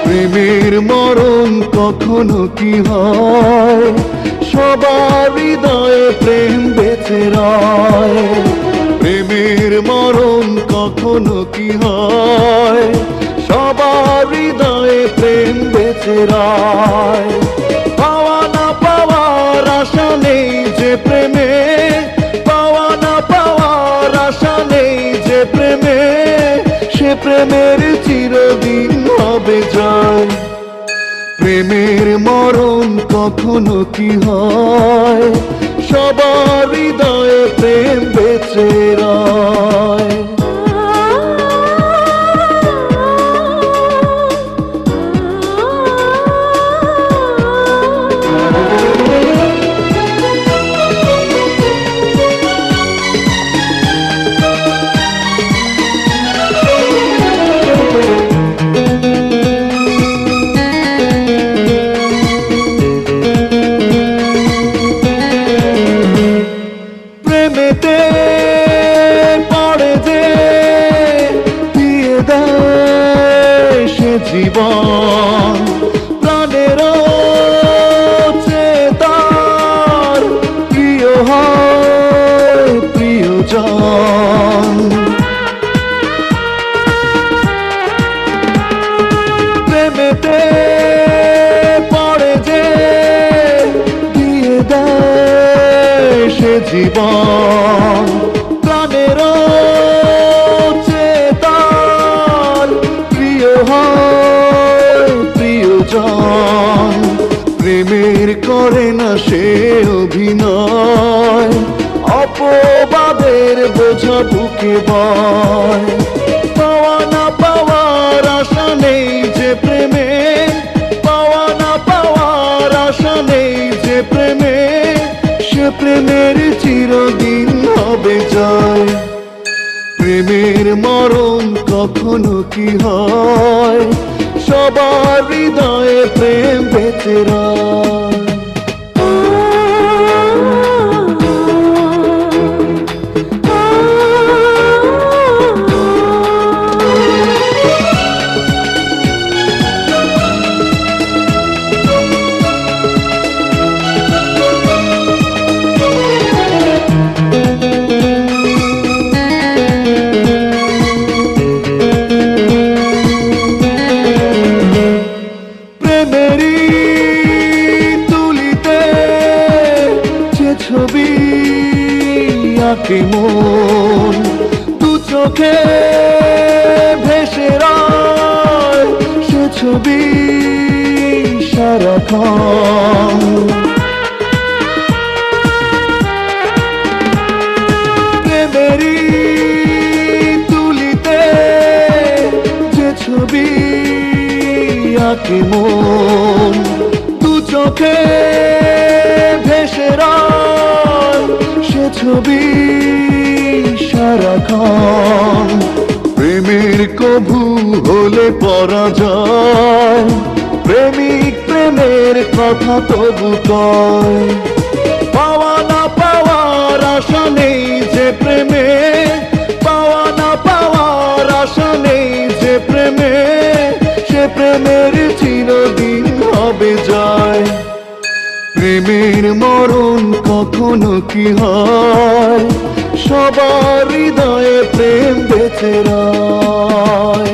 প্রেমের মরণ কখনো কি হয়, সবার হৃদয়ে প্রেম বেঁচে রয়। প্রেমের মরণ কখনো কি হয়, সবার হৃদয়ে প্রেম বেঁচে রয়। পাওয়া না পাওয়ার আশা নেই যে প্রেমে, পাওয়া না পাওয়ার আশা নেই যে প্রেমে, সে প্রেমের চিরদিন হবে জয়। প্রেমের মরণ কখনো কি হয়, সবার হৃদয়ে প্রেম বেঁচে রয়। প্রেমেতে পড়ে যে দিয়ে দেয় সে জীবন, প্রাণের চেয়ে তার প্রিয় হয় প্রিয়জন। প্রেমেতে পড়ে যে দিয়ে দেয় সে জীবন, প্রাণের চেয়ে তার প্রিয় হয় প্রিয়জন। প্রেমের করে না সে অভিনয়, অপবাদের বোঝা বুকে বয়। পাওয়া না পাওয়ার আশা নেই যে প্রেমে, পাওয়া না পাওয়ার আশা নেই যে প্রেমে, সে প্রেমের চিরদিন হবে জয়। প্রেমের মরণ কখনো কি হয়, সবার হৃদয়ে প্রেম বেঁচে রয়। প্রেমেরই তুলিতে যে ছবি আঁকে মন, দু চোখে ভেসে রয় সে ছবি সারাক্ষণ। প্রেমেরই তুলিতে যে ছবি আঁকে মন, দু চোখে ভেসে রয় সে ছবি সারাক্ষণ। প্রেমের কভু হলে পরাজয়, প্রেমিক প্রেমের কথা তবু কয়। পাওয়া না পাওয়ার আশা নেই যে প্রেমে, পাওয়া না পাওয়ার আশা নেই যে প্রেমে, সে প্রেমের চিরদিন হবে জয়। প্রেমের মরণ কখনো কি হয়, সবার হৃদয়ে প্রেম বেঁচে রয়।